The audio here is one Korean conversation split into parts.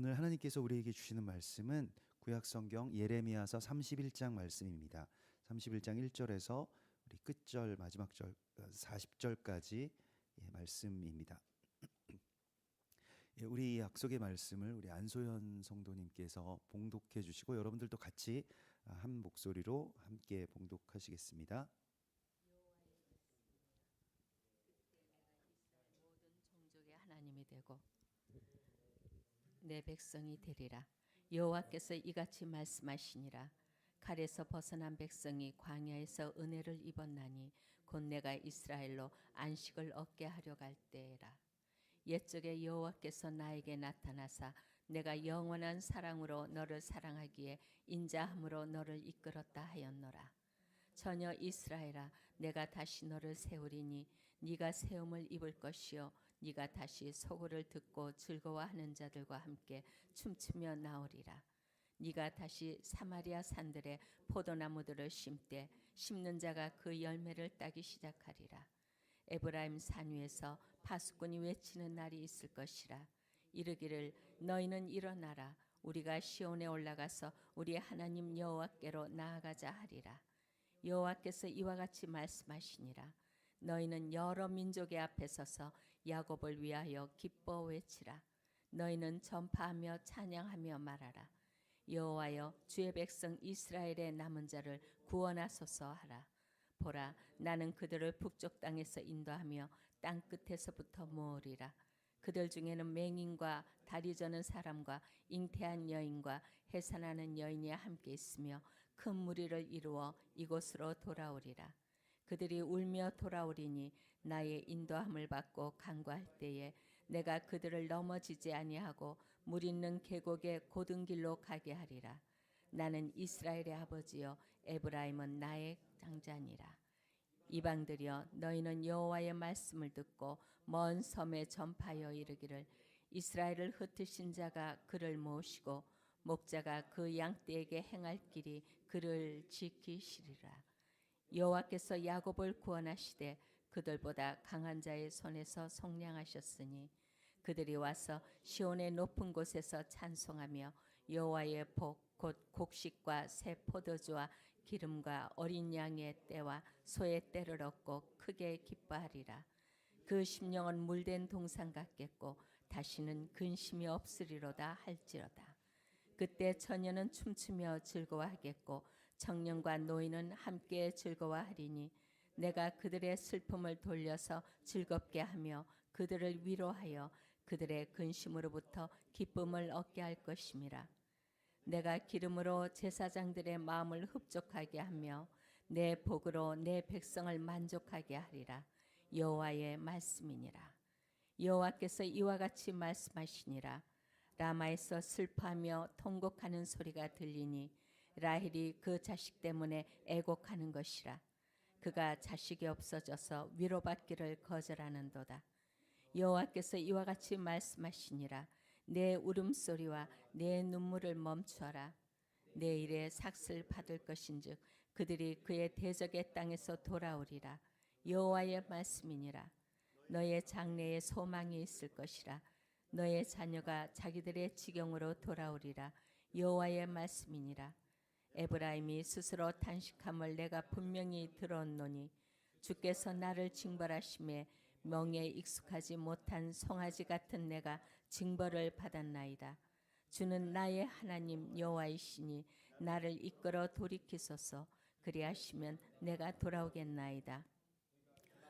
오늘 하나님께서 우리에게 주시는 말씀은 구약성경 예레미야서 31장 말씀입니다. 31장 1절에서 우리 끝절 마지막 절 40절까지 말씀입니다. 우리 약속의 말씀을 우리 안소연 성도님께서 봉독해 주시고 여러분들도 같이 한 목소리로 함께 봉독하시겠습니다. 모든 종족의 하나님이 되고 내 백성이 되리라. 여호와께서 이같이 말씀하시니라. 칼에서 벗어난 백성이 광야에서 은혜를 입었나니 곧 내가 이스라엘로 안식을 얻게 하려 갈 때라. 옛적에 여호와께서 나에게 나타나사 내가 영원한 사랑으로 너를 사랑하기에 인자함으로 너를 이끌었다 하였노라. 전혀 이스라엘아, 내가 다시 너를 세우리니 네가 세움을 입을 것이요 네가 다시 소고를 듣고 즐거워하는 자들과 함께 춤추며 나오리라. 네가 다시 사마리아 산들에 포도나무들을 심되 심는 자가 그 열매를 따기 시작하리라. 에브라임 산 위에서 파수꾼이 외치는 날이 있을 것이라. 이르기를 너희는 일어나라. 우리가 시온에 올라가서 우리 하나님 여호와께로 나아가자 하리라. 여호와께서 이와 같이 말씀하시니라. 너희는 여러 민족의 앞에 서서 야곱을 위하여 기뻐 외치라. 너희는 전파하며 찬양하며 말하라. 여호와여, 주의 백성 이스라엘의 남은 자를 구원하소서 하라. 보라, 나는 그들을 북쪽 땅에서 인도하며 땅 끝에서부터 모으리라. 그들 중에는 맹인과 다리 저는 사람과 잉태한 여인과 해산하는 여인이 함께 있으며 큰 무리를 이루어 이곳으로 돌아오리라. 그들이 울며 돌아오리니 나의 인도함을 받고 간구할 때에 내가 그들을 넘어지지 아니하고 물 있는 계곡의 고든 길로 가게 하리라. 나는 이스라엘의 아버지요 에브라임은 나의 장자니라. 이방들이여, 너희는 여호와의 말씀을 듣고 먼 섬에 전파하여 이르기를 이스라엘을 흩으신 자가 그를 모으시고 목자가 그 양떼에게 행할 길이 그를 지키시리라. 여호와께서 야곱을 구원하시되 그들보다 강한 자의 손에서 속량하셨으니 그들이 와서 시온의 높은 곳에서 찬송하며 여호와의 복 곧 곡식과 새 포도주와 기름과 어린 양의 때와 소의 때를 얻고 크게 기뻐하리라. 그 심령은 물된 동산 같겠고 다시는 근심이 없으리로다 할지로다. 그때 처녀는 춤추며 즐거워하겠고 청년과 노인은 함께 즐거워하리니 내가 그들의 슬픔을 돌려서 즐겁게 하며 그들을 위로하여 그들의 근심으로부터 기쁨을 얻게 할 것임이라. 내가 기름으로 제사장들의 마음을 흡족하게 하며 내 복으로 내 백성을 만족하게 하리라. 여호와의 말씀이니라. 여호와께서 이와 같이 말씀하시니라. 라마에서 슬퍼하며 통곡하는 소리가 들리니 라헬이 그 자식 때문에 애곡하는 것이라. 그가 자식이 없어져서 위로받기를 거절하는도다. 여호와께서 이와 같이 말씀하시니라. 내 울음소리와 내 눈물을 멈추어라. 내일에 삭슬 받을 것인즉 그들이 그의 대적의 땅에서 돌아오리라. 여호와의 말씀이니라. 너의 장래에 소망이 있을 것이라. 너의 자녀가 자기들의 지경으로 돌아오리라. 여호와의 말씀이니라. 에브라임이 스스로 탄식함을 내가 분명히 들었노니 주께서 나를 징벌하심에 명예에 익숙하지 못한 송아지 같은 내가 징벌을 받았나이다. 주는 나의 하나님 여호와이시니 나를 이끌어 돌이키소서. 그리하시면 내가 돌아오겠나이다.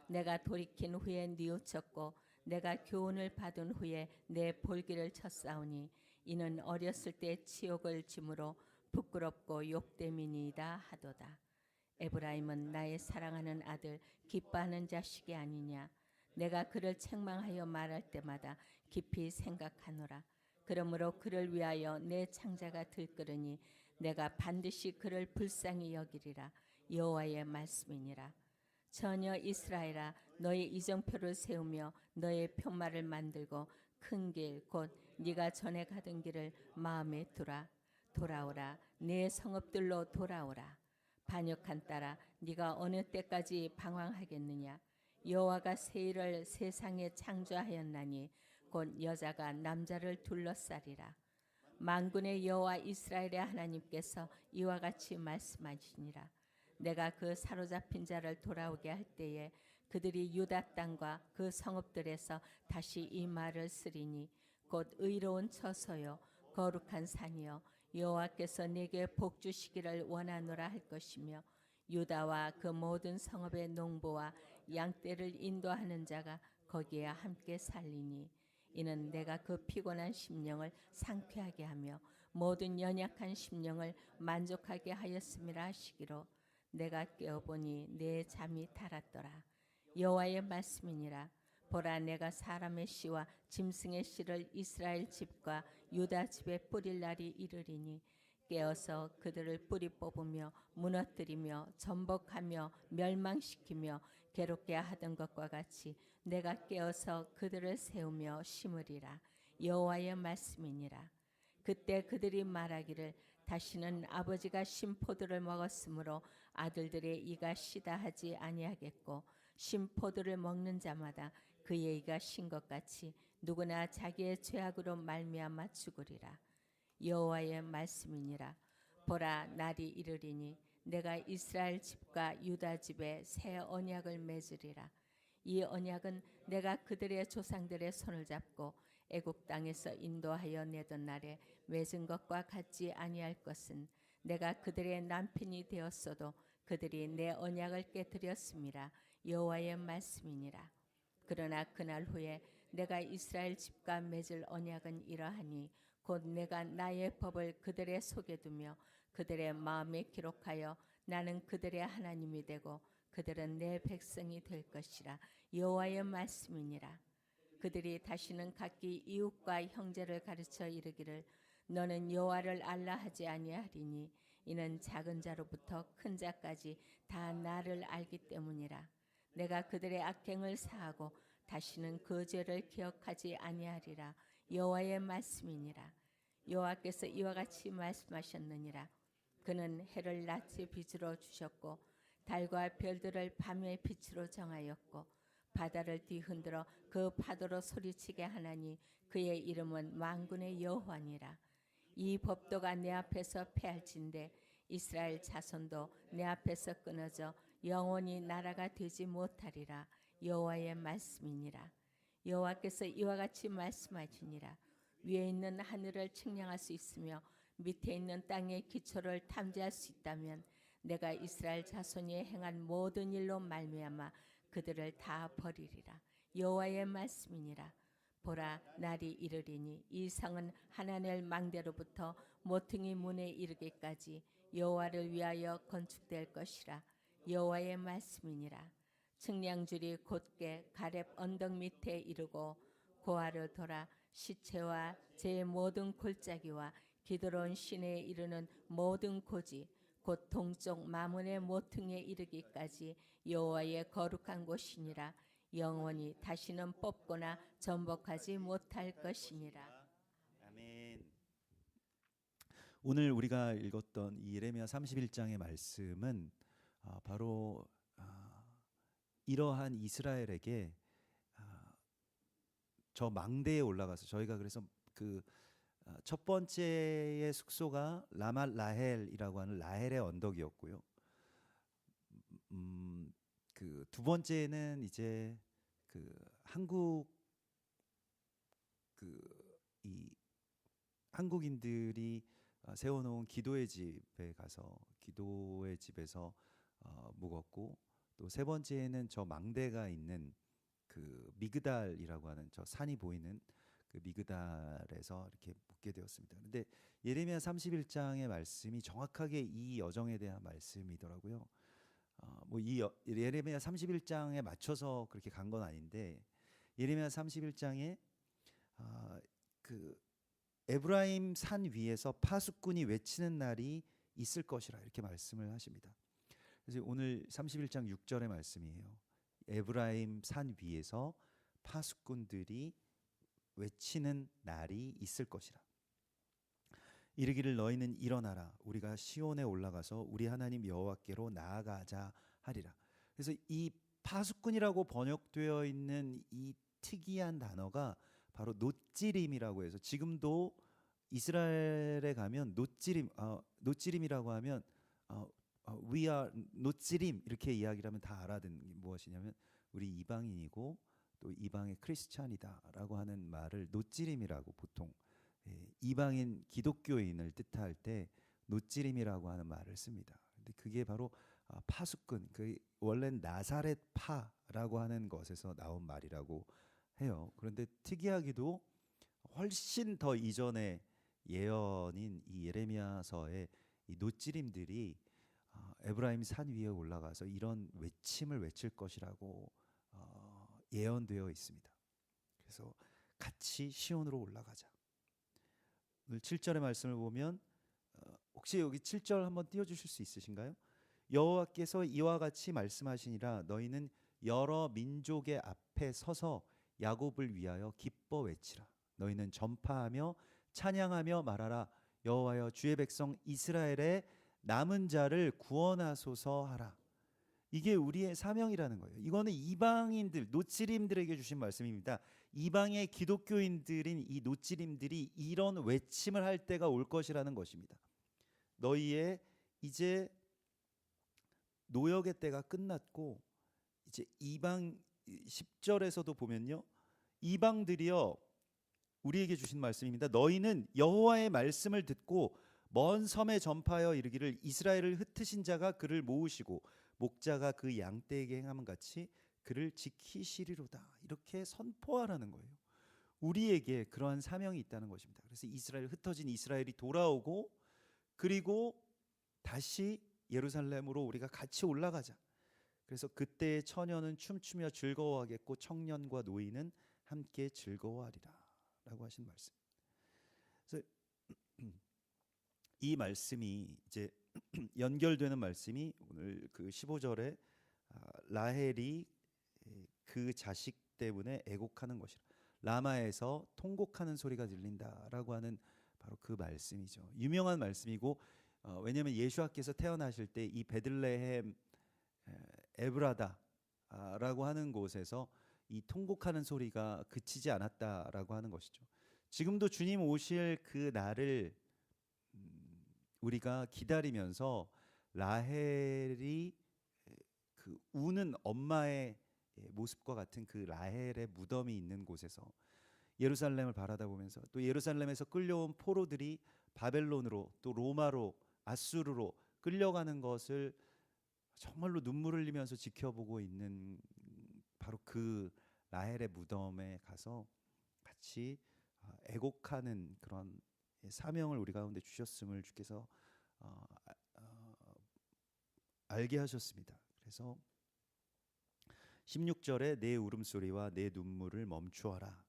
내가 돌이킨 후에 뉘우쳤고 내가 교훈을 받은 후에 내 볼기를 쳤사오니 이는 어렸을 때 치욕을 짐으로 부끄럽고 욕됨이니이다 하도다. 에브라임은 나의 사랑하는 아들 기뻐하는 자식이 아니냐. 내가 그를 책망하여 말할 때마다 깊이 생각하노라. 그러므로 그를 위하여 내 창자가 들끓으니 내가 반드시 그를 불쌍히 여기리라. 여호와의 말씀이니라. 전혀 이스라엘아, 너의 이정표를 세우며 너의 편말을 만들고 큰 길 곧 네가 전에 가던 길을 마음에 두라. 돌아오라. 내 성읍들로 돌아오라. 반역한 딸아, 네가 어느 때까지 방황하겠느냐. 여호와가 새 일을 세상에 창조하였나니 곧 여자가 남자를 둘러싸리라. 만군의 여호와 이스라엘의 하나님께서 이와 같이 말씀하시니라. 내가 그 사로잡힌 자를 돌아오게 할 때에 그들이 유다 땅과 그 성읍들에서 다시 이 말을 쓰리니 곧 의로운 처소요 거룩한 산이요 여호와께서 내게 복 주시기를 원하노라 할 것이며 유다와 그 모든 성읍의 농부와 양떼를 인도하는 자가 거기에 함께 살리니 이는 내가 그 피곤한 심령을 상쾌하게 하며 모든 연약한 심령을 만족하게 하였음이라 하시기로 내가 깨어보니 내 잠이 달았더라. 여호와의 말씀이니라. 보라, 내가 사람의 씨와 짐승의 씨를 이스라엘 집과 유다 집에 뿌릴 날이 이르리니 깨어서 그들을 뿌리 뽑으며 무너뜨리며 전복하며 멸망시키며 괴롭게 하던 것과 같이 내가 깨어서 그들을 세우며 심으리라. 여호와의 말씀이니라. 그때 그들이 말하기를 다시는 아버지가 신포도를 먹었으므로 아들들의 이가 시다 하지 아니하겠고 신포도를 먹는 자마다 그의 이가 신 것 같이 누구나 자기의 죄악으로 말미암아 죽으리라. 여호와의 말씀이니라. 보라, 날이 이르리니 내가 이스라엘 집과 유다 집에 새 언약을 맺으리라. 이 언약은 내가 그들의 조상들의 손을 잡고 애굽 땅에서 인도하여 내던 날에 맺은 것과 같지 아니할 것은 내가 그들의 남편이 되었어도 그들이 내 언약을 깨뜨렸음이라. 여호와의 말씀이니라. 그러나 그날 후에 내가 이스라엘 집과 맺을 언약은 이러하니 곧 내가 나의 법을 그들의 속에 두며 그들의 마음에 기록하여 나는 그들의 하나님이 되고 그들은 내 백성이 될 것이라. 여호와의 말씀이니라. 그들이 다시는 각기 이웃과 형제를 가르쳐 이르기를 너는 여호와를 알라 하지 아니하리니 이는 작은 자로부터 큰 자까지 다 나를 알기 때문이라. 내가 그들의 악행을 사하고 다시는 그 죄를 기억하지 아니하리라. 여호와의 말씀이니라. 여호와께서 이와 같이 말씀하셨느니라. 그는 해를 낮의 빛으로 주셨고 달과 별들을 밤의 빛으로 정하였고 바다를 뒤흔들어 그 파도로 소리치게 하나니 그의 이름은 만군의 여호와니라. 이 법도가 내 앞에서 패할진대 이스라엘 자손도 내 앞에서 끊어져 영원히 나라가 되지 못하리라. 여호와의 말씀이니라. 여호와께서 이와 같이 말씀하시니라. 위에 있는 하늘을 측량할 수 있으며 밑에 있는 땅의 기초를 탐지할 수 있다면 내가 이스라엘 자손이 행한 모든 일로 말미암아 그들을 다 버리리라. 여호와의 말씀이니라. 보라, 날이 이르리니 이 성은 하나넬 망대로부터 모퉁이 문에 이르기까지 여호와를 위하여 건축될 것이라. 여호와의 말씀이니라. 측량줄이 곧게 가렙 언덕 밑에 이르고 고아를 돌아 시체와 제 모든 골짜기와 기드론 시내에 이르는 모든 고지 곧 동쪽 마문의 모퉁이에 이르기까지 여호와의 거룩한 곳이니라. 영원히 다시는 뽑거나 전복하지 못할 것이니라. 아멘. 오늘 우리가 읽었던 이 예레미야 31장의 말씀은 바로 이러한 이스라엘에게 저 망대에 올라가서 저희가 그래서 그 첫 번째의 숙소가 라맛 라헬이라고 하는 라헬의 언덕이었고요. 그 두 번째는 이제 그 한국 이 한국인들이 세워놓은 기도의 집에 가서 기도의 집에서 묵었고 또 세 번째는 저 망대가 있는 그 미그달이라고 하는 저 산이 보이는 그 미그달에서 이렇게 묵게 되었습니다. 그런데 예레미야 31장의 말씀이 정확하게 이 여정에 대한 말씀이더라고요. 뭐 이 예레미야 31장에 맞춰서 그렇게 간 건 아닌데 예레미야 31장에 그 에브라임 산 위에서 파수꾼이 외치는 날이 있을 것이라 이렇게 말씀을 하십니다. 그래서 오늘 31장 6절의 말씀이에요. 에브라임 산 위에서 파수꾼들이 외치는 날이 있을 것이라. 이르기를 너희는 일어나라 우리가 시온에 올라가서 우리 하나님 여호와께로 나아가자 하리라. 그래서 이 파수꾼이라고 번역되어 있는 이 특이한 단어가 바로 놋지림이라고 해서 지금도 이스라엘에 가면 노찌림이라고 하면 we are 노찌림 이렇게 이야기를 하면 다 알아듣는 게 무엇이냐면 우리 이방인이고 또 이방의 크리스찬이다라고 하는 말을 노찌림이라고 보통 이방인 기독교인을 뜻할 때 노찌림이라고 하는 말을 씁니다. 근데 그게 바로 파수꾼, 그 원래는 나사렛 파라고 하는 것에서 나온 말이라고 해요. 그런데 특이하게도 훨씬 더 이전의 예언인 이 예레미야서의 이 노찌림들이 에브라임 산 위에 올라가서 이런 외침을 외칠 것이라고 예언되어 있습니다. 그래서 같이 시온으로 올라가자. 오늘 7절의 말씀을 보면 혹시 여기 7절 한번 띄워주실 수 있으신가요? 여호와께서 이와 같이 말씀하시니라 너희는 여러 민족의 앞에 서서 야곱을 위하여 기뻐 외치라. 너희는 전파하며 찬양하며 말하라. 여호와여 주의 백성 이스라엘의 남은 자를 구원하소서 하라. 이게 우리의 사명이라는 거예요. 이거는 이방인들, 노찌림들에게 주신 말씀입니다. 이방의 기독교인들인 이 노찌림들이 이런 외침을 할 때가 올 것이라는 것입니다. 너희의 이제 노역의 때가 끝났고 이제 이방 10절에서도 보면요. 이방들이여 우리에게 주신 말씀입니다. 너희는 여호와의 말씀을 듣고 먼 섬에 전파하여 이르기를 이스라엘을 흩으신 자가 그를 모으시고 목자가 그 양떼에게 행함은 같이 그를 지키시리로다. 이렇게 선포하라는 거예요. 우리에게 그러한 사명이 있다는 것입니다. 그래서 이스라엘 흩어진 이스라엘이 돌아오고 그리고 다시 예루살렘으로 우리가 같이 올라가자. 그래서 그때의 처녀는 춤추며 즐거워하겠고 청년과 노인은 함께 즐거워하리라 라고 하신 말씀. 그래서 이 말씀이 이제 연결되는 말씀이 오늘 그 15절에 라헬이 그 자식 때문에 애곡하는 것이라. 라마에서 통곡하는 소리가 들린다라고 하는 바로 그 말씀이죠. 유명한 말씀이고 왜냐하면 예수와께서 태어나실 때 이 베들레헴 에브라다라고 하는 곳에서 이 통곡하는 소리가 그치지 않았다라고 하는 것이죠. 지금도 주님 오실 그 날을 우리가 기다리면서 라헬이 그 우는 엄마의 모습과 같은 그 라헬의 무덤이 있는 곳에서 예루살렘을 바라다보면서 또 예루살렘에서 끌려온 포로들이 바벨론으로 또 로마로 아수르로 끌려가는 것을 정말로 눈물을 흘리면서 지켜보고 있는 바로 그 라헬의 무덤에 가서 같이 애곡하는 그런 사명을 우리 가운데 주셨음을 주께서 알게 하셨습니다. 그래서 16절에 내 울음소리와 내 눈물을 멈추어라.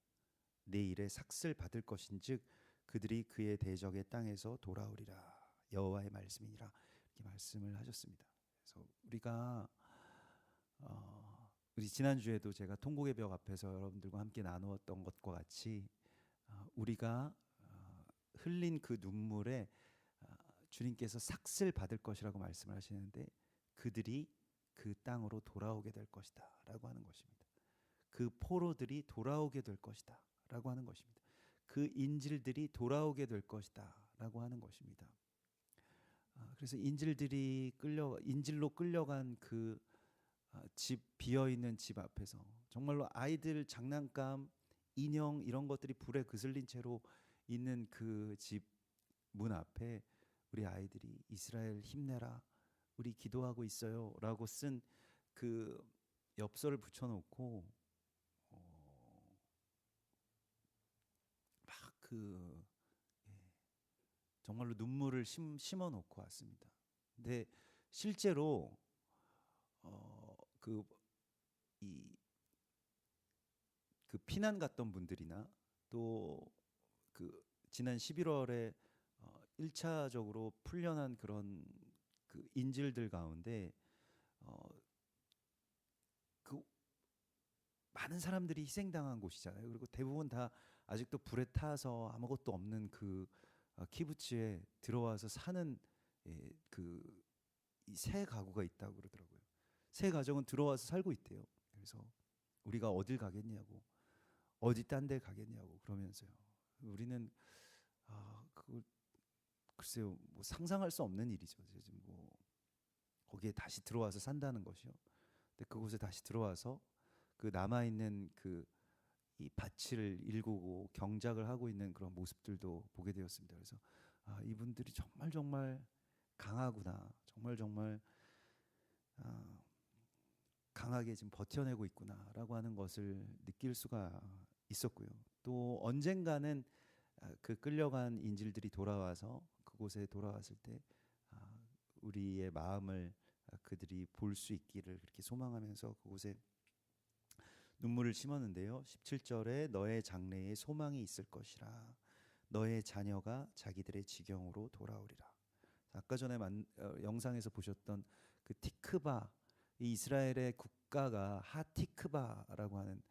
내 일에 삭슬 받을 것인즉 그들이 그의 대적의 땅에서 돌아오리라. 여호와의 말씀이니라. 이렇게 말씀을 하셨습니다. 그래서 우리가 우리 지난주에도 제가 통곡의 벽 앞에서 여러분들과 함께 나누었던 것과 같이 우리가 흘린 그 눈물에 주님께서 삭슬 받을 것이라고 말씀을 하시는데 그들이 그 땅으로 돌아오게 될 것이다 라고 하는 것입니다. 그 포로들이 돌아오게 될 것이다 라고 하는 것입니다. 그 인질들이 돌아오게 될 것이다 라고 하는 것입니다. 그래서 인질로 끌려간 그 집 비어있는 집 앞에서 정말로 아이들 장난감 인형 이런 것들이 불에 그슬린 채로 있는 그 집 문 앞에 우리 아이들이 이스라엘 힘내라 우리 기도하고 있어요 라고 쓴 그 엽서를 붙여놓고 막 정말로 눈물을 심어놓고 왔습니다. 근데 실제로 그 피난 갔던 분들이나 또 그 지난 11월에 1차적으로 풀려난 그런 그 인질들 가운데 그 많은 사람들이 희생당한 곳이잖아요. 그리고 대부분 다 아직도 불에 타서 아무것도 없는 그 키부츠에 들어와서 사는 그 새 가구가 있다고 그러더라고요. 새 가정은 들어와서 살고 있대요. 그래서 우리가 어딜 가겠냐고, 어디 딴 데 가겠냐고 그러면서요. 우리는 글쎄요, 뭐 상상할 수 없는 일이죠. 지금 뭐 거기에 다시 들어와서 산다는 것이요. 근데 그곳에 다시 들어와서 그 남아 있는 그 이 밭을 일구고 경작을 하고 있는 그런 모습들도 보게 되었습니다. 그래서 아, 이분들이 정말 정말 강하구나, 정말 정말 아, 강하게 지금 버텨내고 있구나라고 하는 것을 느낄 수가 있었고요. 또 언젠가는 그 끌려간 인질들이 돌아와서 그곳에 돌아왔을 때 아, 우리의 마음을 그들이 볼 수 있기를 그렇게 소망하면서 그곳에 눈물을 심었는데요. 17절에 너의 장래에 소망이 있을 것이라 너의 자녀가 자기들의 지경으로 돌아오리라. 아까 전에 영상에서 보셨던 그 티크바, 이 이스라엘의 국가가 하티크바라고 하는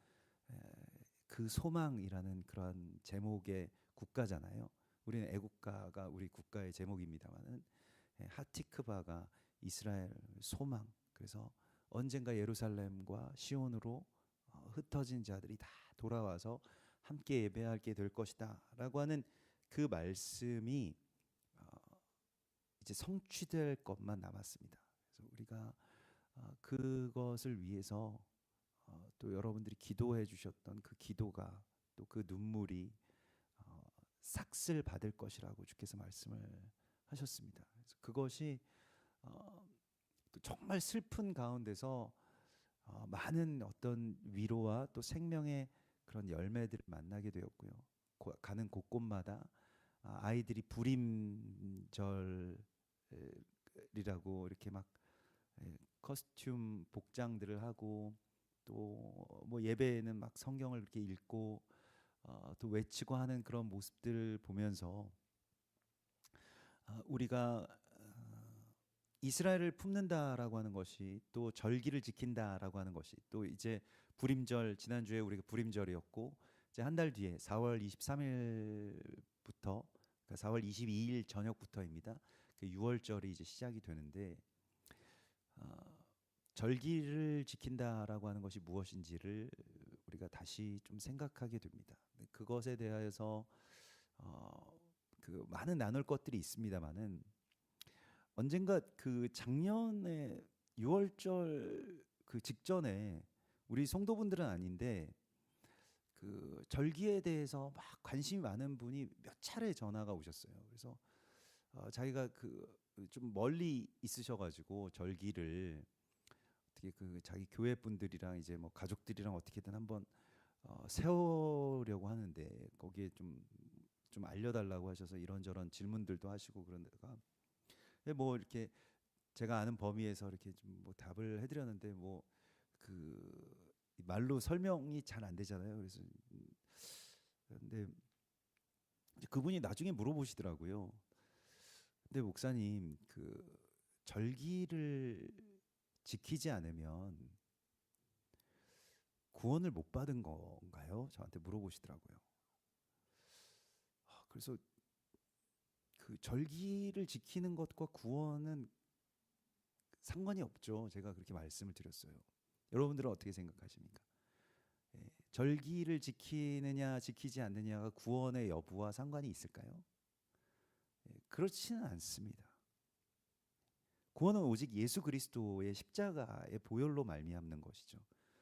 그 소망이라는 그러한 제목의 국가잖아요. 우리는 애국가가 우리 국가의 제목입니다만은 하티크바가 이스라엘 소망. 그래서 언젠가 예루살렘과 시온으로 흩어진 자들이 다 돌아와서 함께 예배하게 될 것이다라고 하는 그 말씀이 이제 성취될 것만 남았습니다. 그래서 우리가 그것을 위해서 또 여러분들이 기도해 주셨던 그 기도가 또 그 눈물이 삭슬 받을 것이라고 주께서 말씀을 하셨습니다. 그래서 그것이 또 정말 슬픈 가운데서 많은 어떤 위로와 또 생명의 그런 열매들을 만나게 되었고요. 가는 곳곳마다 아이들이 불임절이라고 이렇게 막 커스튬 복장들을 하고 또 뭐 예배에는 막 성경을 이렇게 읽고 또 외치고 하는 그런 모습들을 보면서 우리가 이스라엘을 품는다라고 하는 것이 또 절기를 지킨다라고 하는 것이 또 이제 불임절 지난주에 우리가 불임절이었고 이제 한 달 뒤에 4월 23일부터 그러니까 4월 22일 저녁부터입니다. 그 6월절이 이제 시작이 되는데 절기를 지킨다라고 하는 것이 무엇인지를 우리가 다시 좀 생각하게 됩니다. 그것에 대하여서 그 많은 나눌 것들이 있습니다만은 언젠가 그 작년에 6월절 그 직전에 우리 성도분들은 아닌데 그 절기에 대해서 막 관심이 많은 분이 몇 차례 전화가 오셨어요. 그래서 자기가 그 좀 멀리 있으셔가지고 절기를 어떻게 그 자기 교회 분들이랑 이제 뭐 가족들이랑 어떻게든 한번 세우려고 하는데 거기에 좀 알려달라고 하셔서 이런저런 질문들도 하시고 그런데가 뭐 이렇게 제가 아는 범위에서 이렇게 좀 뭐 답을 해드렸는데 뭐 그 말로 설명이 잘 안 되잖아요. 그래서 근데 이제 그분이 나중에 물어보시더라고요. 근데 목사님 그 절기를 지키지 않으면 구원을 못 받은 건가요? 저한테 물어보시더라고요. 그래서 그 절기를 지키는 것과 구원은 상관이 없죠. 제가 그렇게 말씀을 드렸어요. 여러분들은 어떻게 생각하십니까? 절기를 지키느냐 지키지 않느냐가 구원의 여부와 상관이 있을까요? 그렇지는 않습니다. 구원은 오직 예수 그리스도의 십자가의 보혈로 말미암는 것이죠.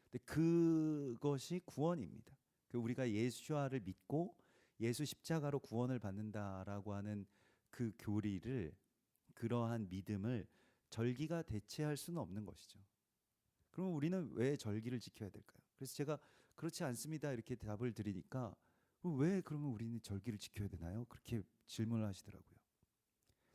근데 그것이 구원입니다. 우리가 예수와를 믿고 예수 십자가로 구원을 받는다라고 하는 그 교리를 그러한 믿음을 절기가 대체할 수는 없는 것이죠. 그럼 우리는 왜 절기를 지켜야 될까요? 그래서 제가 그렇지 않습니다 이렇게 답을 드리니까 왜 그러면 우리는 절기를 지켜야 되나요? 그렇게 질문을 하시더라고요.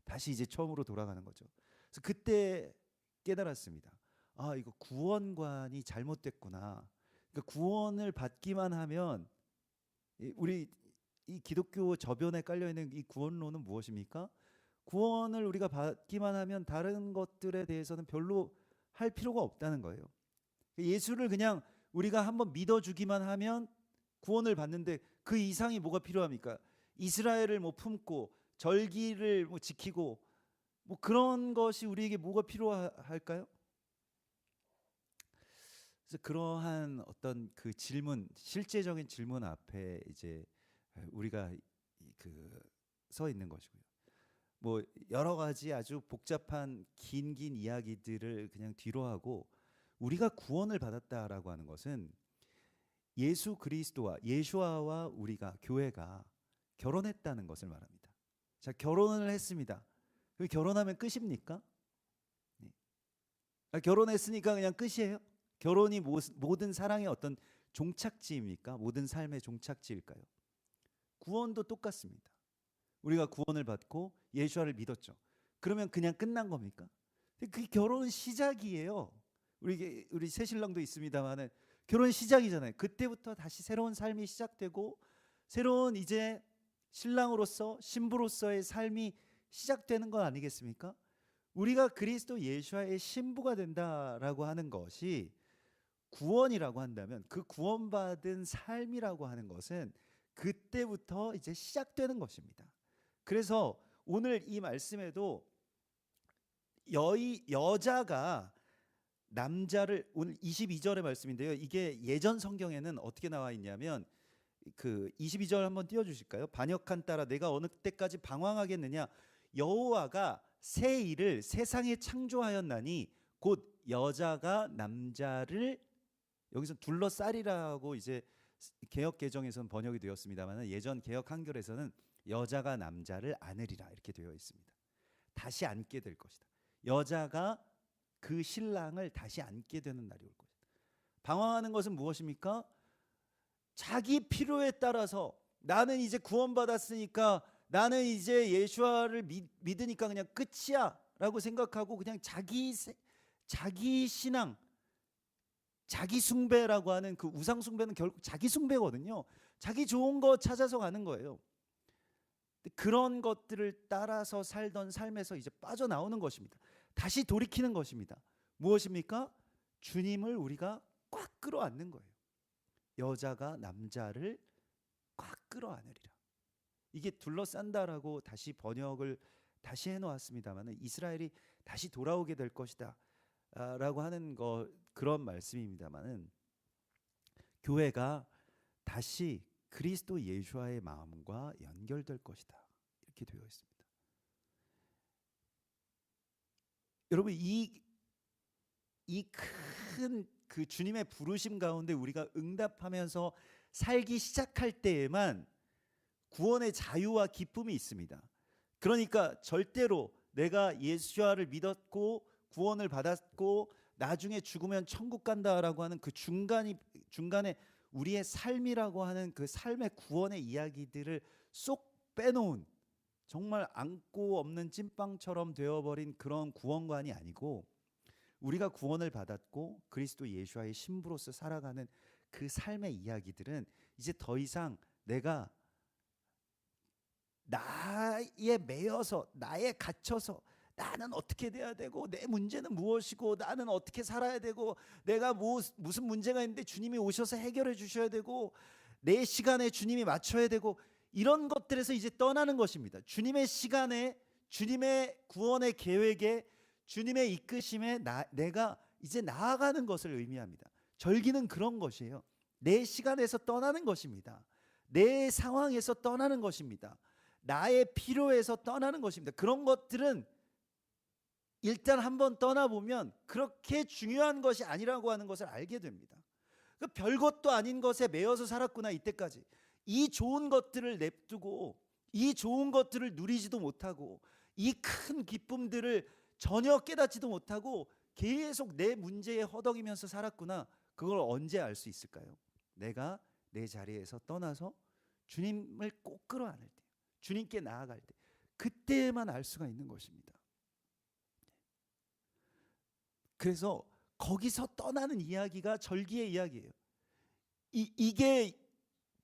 다시 이제 처음으로 돌아가는 거죠. 그래서 그때 깨달았습니다. 아, 이거 구원관이 잘못됐구나. 그러니까 구원을 받기만 하면 우리 이 기독교 저변에 깔려 있는 이 구원론은 무엇입니까? 구원을 우리가 받기만 하면 다른 것들에 대해서는 별로 할 필요가 없다는 거예요. 예수를 그냥 우리가 한번 믿어주기만 하면 구원을 받는데 그 이상이 뭐가 필요합니까? 이스라엘을 뭐 품고 절기를 뭐 지키고 뭐 그런 것이 우리에게 뭐가 필요할까요? 그래서 그러한 어떤 그 질문, 실제적인 질문 앞에 이제 우리가 그 서 있는 것이고요. 뭐 여러 가지 아주 복잡한 긴 이야기들을 그냥 뒤로 하고 우리가 구원을 받았다라고 하는 것은 예수 그리스도와 예수아와 우리가 교회가 결혼했다는 것을 말합니다. 자, 결혼을 했습니다. 결혼하면 끝입니까? 네. 결혼했으니까 그냥 끝이에요? 결혼이 모든 사랑의 어떤 종착지입니까? 모든 삶의 종착지일까요? 구원도 똑같습니다. 우리가 구원을 받고 예수와를 믿었죠. 그러면 그냥 끝난 겁니까? 그 결혼은 시작이에요. 우리 새신랑도 있습니다만은 결혼 시작이잖아요. 그때부터 다시 새로운 삶이 시작되고 새로운 이제 신랑으로서 신부로서의 삶이 시작되는 것 아니겠습니까? 우리가 그리스도 예수와의 신부가 된다라고 하는 것이 구원이라고 한다면 그 구원받은 삶이라고 하는 것은 그때부터 이제 시작되는 것입니다. 그래서 오늘 이 말씀에도 여자가 남자를, 오늘 22절의 말씀인데요. 이게 예전 성경에는 어떻게 나와 있냐면 그 22절 한번 띄워 주실까요? 반역한 딸아 내가 어느 때까지 방황하겠느냐 여호와가 새 일을 세상에 창조하였나니 곧 여자가 남자를, 여기서 둘러싸리라고 이제 개역 개정에서는 번역이 되었습니다만 예전 개역 한글에서는 여자가 남자를 안으리라 이렇게 되어 있습니다. 다시 안게 될 것이다. 여자가 그 신랑을 다시 안게 되는 날이 올 것이다. 방황하는 것은 무엇입니까? 자기 필요에 따라서 나는 이제 구원받았으니까 나는 이제 예수와를 믿으니까 그냥 끝이야 라고 생각하고 그냥 자기 신앙, 자기 숭배라고 하는 그 우상 숭배는 결국 자기 숭배거든요. 자기 좋은 거 찾아서 가는 거예요. 그런 것들을 따라서 살던 삶에서 이제 빠져나오는 것입니다. 다시 돌이키는 것입니다. 무엇입니까? 주님을 우리가 꽉 끌어안는 거예요. 여자가 남자를 꽉 끌어안으리라. 이게 둘러싼다라고 다시 번역을 다시 해놓았습니다만 이스라엘이 다시 돌아오게 될 것이다 라고 하는 그런 말씀입니다만은 교회가 다시 그리스도 예수와의 마음과 연결될 것이다 이렇게 되어 있습니다. 여러분 이 큰 그 주님의 부르심 가운데 우리가 응답하면서 살기 시작할 때에만 구원의 자유와 기쁨이 있습니다. 그러니까 절대로 내가 예수와를 믿었고 구원을 받았고 나중에 죽으면 천국 간다라고 하는 그 중간에 우리의 삶이라고 하는 그 삶의 구원의 이야기들을 쏙 빼놓은 정말 안고 없는 찐빵처럼 되어버린 그런 구원관이 아니고 우리가 구원을 받았고 그리스도 예수와의 신부로서 살아가는 그 삶의 이야기들은 이제 더 이상 내가 나에 매여서 나에 갇혀서 나는 어떻게 돼야 되고 내 문제는 무엇이고 나는 어떻게 살아야 되고 내가 무슨 문제가 있는데 주님이 오셔서 해결해 주셔야 되고 내 시간에 주님이 맞춰야 되고 이런 것들에서 이제 떠나는 것입니다. 주님의 시간에 주님의 구원의 계획에 주님의 이끄심에 내가 이제 나아가는 것을 의미합니다. 절기는 그런 것이에요. 내 시간에서 떠나는 것입니다. 내 상황에서 떠나는 것입니다. 나의 필요에서 떠나는 것입니다. 그런 것들은 일단 한번 떠나보면 그렇게 중요한 것이 아니라고 하는 것을 알게 됩니다. 그 별것도 아닌 것에 매여서 살았구나 이때까지. 이 좋은 것들을 냅두고 이 좋은 것들을 누리지도 못하고 이 큰 기쁨들을 전혀 깨닫지도 못하고 계속 내 문제에 허덕이면서 살았구나. 그걸 언제 알 수 있을까요? 내가 내 자리에서 떠나서 주님을 꼭 끌어안을 때, 주님께 나아갈 때, 그때만 알 수가 있는 것입니다. 그래서 거기서 떠나는 이야기가 절기의 이야기예요. 이게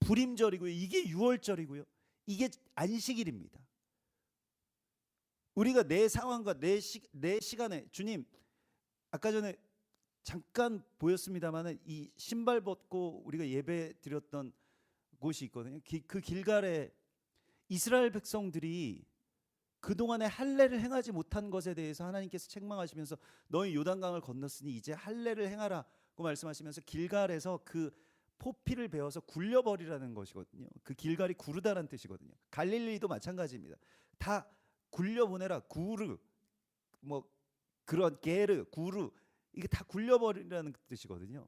불임절이고요. 이게 유월절이고요. 이게 안식일입니다. 우리가 내 상황과 내 시간에 주님 아까 전에 잠깐 보였습니다만은 이 신발 벗고 우리가 예배 드렸던 곳이 있거든요. 그 길갈에 이스라엘 백성들이 그동안에 할례를 행하지 못한 것에 대해서 하나님께서 책망하시면서 너희 요단강을 건넜으니 이제 할례를 행하라고 말씀하시면서 길갈에서 그 포피를 베어서 굴려버리라는 것이거든요. 그 길갈이 구르다라는 뜻이거든요. 갈릴리도 마찬가지입니다. 다 굴려보내라. 구르 뭐 그런 게르 구르 이게 다 굴려버리라는 뜻이거든요.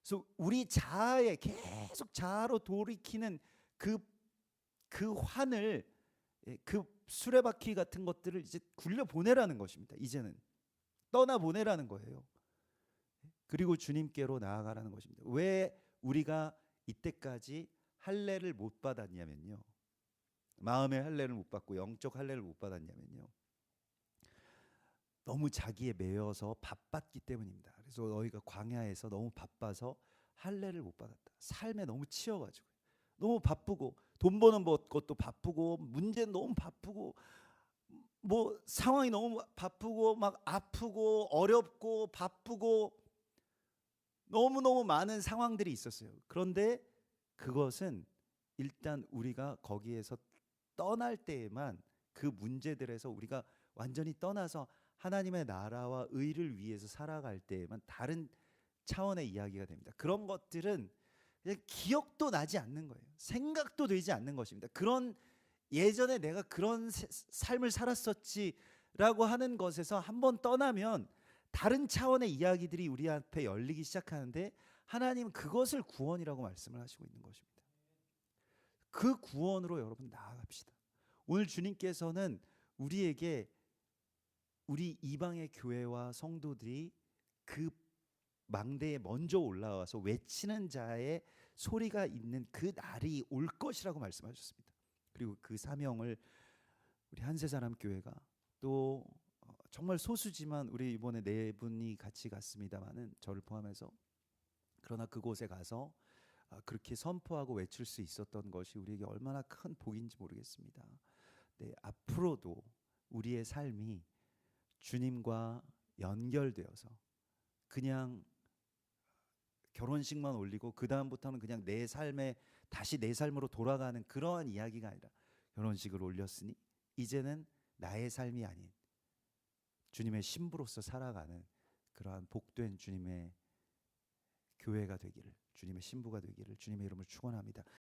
그래서 우리 자아에 계속 자아로 돌이키는 그 환을 그 수레바퀴 같은 것들을 이제 굴려 보내라는 것입니다. 이제는 떠나 보내라는 거예요. 그리고 주님께로 나아가라는 것입니다. 왜 우리가 이때까지 할례를 못 받았냐면요. 마음의 할례를 못 받고 영적 할례를 못 받았냐면요. 너무 자기에 매여서 바빴기 때문입니다. 그래서 너희가 광야에서 너무 바빠서 할례를 못 받았다. 삶에 너무 치여가지고 너무 바쁘고 돈 버는 것도 바쁘고 문제는 너무 바쁘고 뭐 상황이 너무 바쁘고 막 아프고 어렵고 바쁘고 너무너무 많은 상황들이 있었어요. 그런데 그것은 일단 우리가 거기에서 떠날 때에만 그 문제들에서 우리가 완전히 떠나서 하나님의 나라와 의를 위해서 살아갈 때에만 다른 차원의 이야기가 됩니다. 그런 것들은 그냥 기억도 나지 않는 거예요. 생각도 되지 않는 것입니다. 그런 예전에 내가 그런 삶을 살았었지라고 하는 것에서 한번 떠나면 다른 차원의 이야기들이 우리 앞에 열리기 시작하는데 하나님은 그것을 구원이라고 말씀을 하시고 있는 것입니다. 그 구원으로 여러분 나아갑시다. 오늘 주님께서는 우리에게 우리 이방의 교회와 성도들이 그 망대에 먼저 올라와서 외치는 자의 소리가 있는 그 날이 올 것이라고 말씀하셨습니다. 그리고 그 사명을 우리 한세사람교회가 또 정말 소수지만 우리 이번에 4분이 같이 갔습니다마는 저를 포함해서 그러나 그곳에 가서 그렇게 선포하고 외칠 수 있었던 것이 우리에게 얼마나 큰 복인지 모르겠습니다. 네, 앞으로도 우리의 삶이 주님과 연결되어서 그냥 결혼식만 올리고 그 다음부터는 그냥 내 삶에 다시 내 삶으로 돌아가는 그러한 이야기가 아니라 결혼식을 올렸으니 이제는 나의 삶이 아닌 주님의 신부로서 살아가는 그러한 복된 주님의 교회가 되기를, 주님의 신부가 되기를 주님의 이름으로 축원합니다.